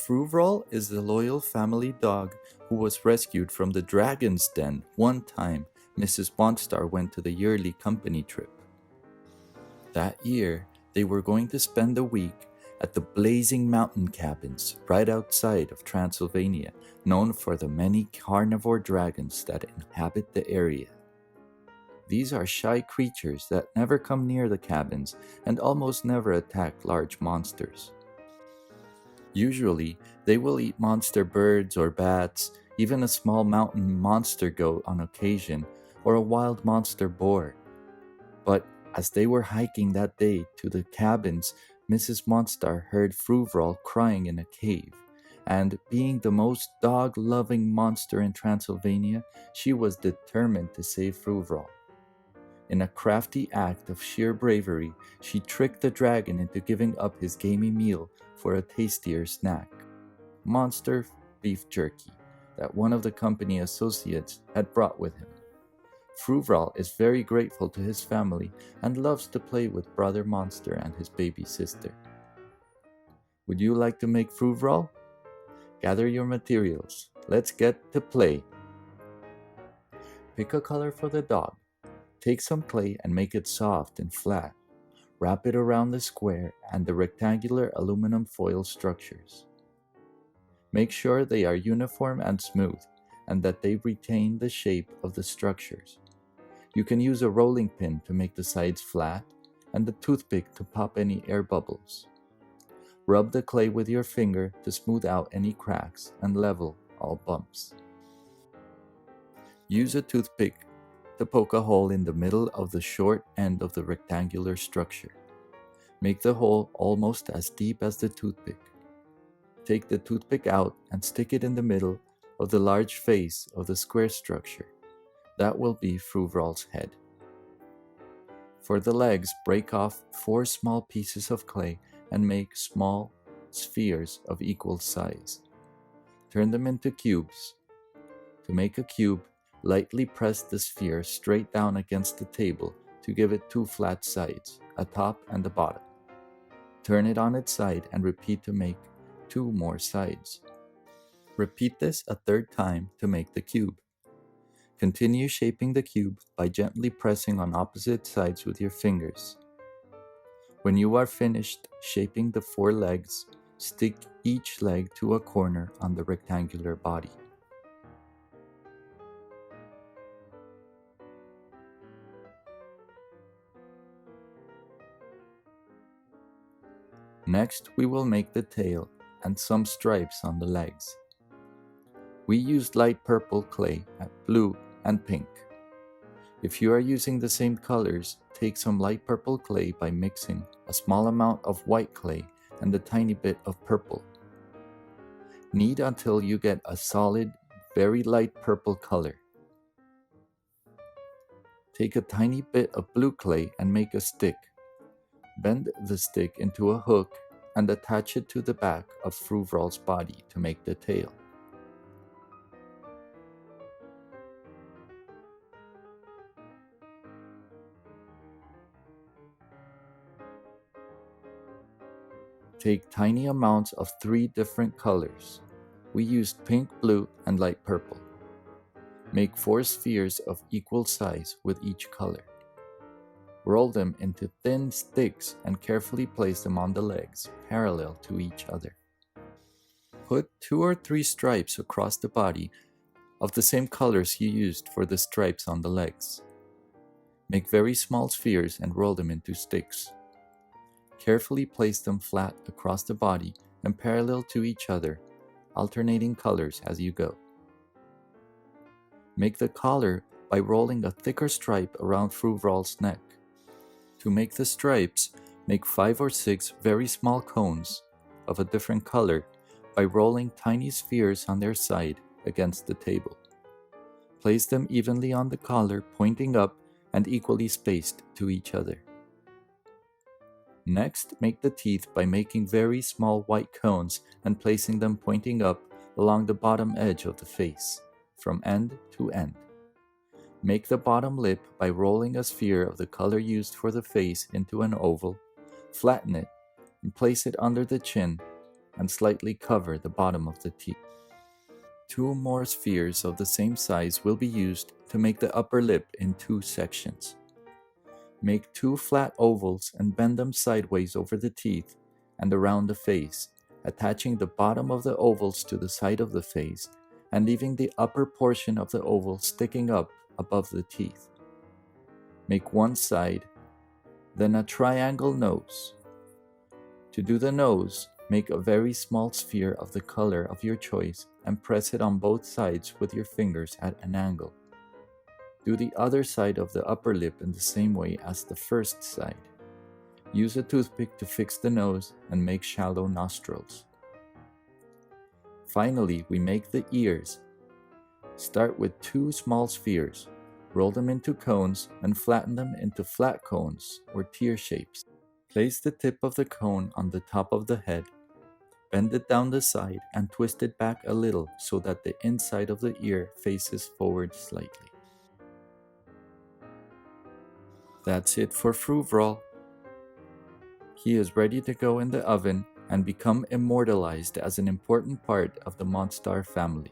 Fruvrol is the loyal family dog who was rescued from the dragon's den one time Mrs. Monstar went to the yearly company trip. That year, they were going to spend a week at the blazing mountain cabins right outside of Transylvania, known for the many carnivore dragons that inhabit the area. These are shy creatures that never come near the cabins and almost never attack large monsters. Usually, they will eat monster birds or bats, even a small mountain monster goat on occasion, or a wild monster boar. But as they were hiking that day to the cabins, Mrs. Monstar heard Fruvrol crying in a cave, and being the most dog-loving monster in Transylvania, she was determined to save Fruvrol. In a crafty act of sheer bravery, she tricked the dragon into giving up his gamey meal for a tastier snack, monster beef jerky, that one of the company associates had brought with him. Fruvrol is very grateful to his family and loves to play with Brother Monster and his baby sister. Would you like to make Fruvrol? Gather your materials. Let's get to play. Pick a color for the dog. Take some clay and make it soft and flat. Wrap it around the square and the rectangular aluminum foil structures. Make sure they are uniform and smooth, and that they retain the shape of the structures. You can use a rolling pin to make the sides flat, and a toothpick to pop any air bubbles. Rub the clay with your finger to smooth out any cracks and level all bumps. Use a toothpick to poke a hole in the middle of the short end of the rectangular structure. Make the hole almost as deep as the toothpick. Take the toothpick out and stick it in the middle of the large face of the square structure. That will be Fruvrol's head. For the legs, break off 4 small pieces of clay and make small spheres of equal size. Turn them into cubes. To make a cube, lightly press the sphere straight down against the table to give it 2 flat sides, a top and a bottom. Turn it on its side and repeat to make 2 more sides. Repeat this a 3rd time to make the cube. Continue shaping the cube by gently pressing on opposite sides with your fingers. When you are finished shaping the 4 legs, stick each leg to a corner on the rectangular body. Next, we will make the tail and some stripes on the legs. We used light purple clay, blue, and pink. If you are using the same colors, take some light purple clay by mixing a small amount of white clay and a tiny bit of purple. Knead until you get a solid, very light purple color. Take a tiny bit of blue clay and make a stick. Bend the stick into a hook and attach it to the back of Fruvrol's body to make the tail. Take tiny amounts of 3 different colors. We used pink, blue, and light purple. Make 4 spheres of equal size with each color. Roll them into thin sticks and carefully place them on the legs, parallel to each other. Put 2 or 3 stripes across the body of the same colors you used for the stripes on the legs. Make very small spheres and roll them into sticks. Carefully place them flat across the body and parallel to each other, alternating colors as you go. Make the collar by rolling a thicker stripe around Fruvrol's neck. To make the stripes, make 5 or 6 very small cones of a different color by rolling tiny spheres on their side against the table. Place them evenly on the collar, pointing up and equally spaced to each other. Next, make the teeth by making very small white cones and placing them pointing up along the bottom edge of the face, from end to end. Make the bottom lip by rolling a sphere of the color used for the face into an oval, Flatten it and place it under the chin and slightly cover the bottom of the teeth. 2 more spheres of the same size will be used to make the upper lip in 2 sections. Make 2 flat ovals and bend them sideways over the teeth and around the face, attaching the bottom of the ovals to the side of the face and leaving the upper portion of the oval sticking up above the teeth. Make one side, then a triangle nose. To do the nose, make a very small sphere of the color of your choice and press it on both sides with your fingers at an angle. Do the other side of the upper lip in the same way as the first side. Use a toothpick to fix the nose and make shallow nostrils. Finally, we make the ears. Start with 2 small spheres, roll them into cones and flatten them into flat cones or tear shapes. Place the tip of the cone on the top of the head, bend it down the side and twist it back a little so that the inside of the ear faces forward slightly. That's it for Fruvral. He is ready to go in the oven and become immortalized as an important part of the Monstar family.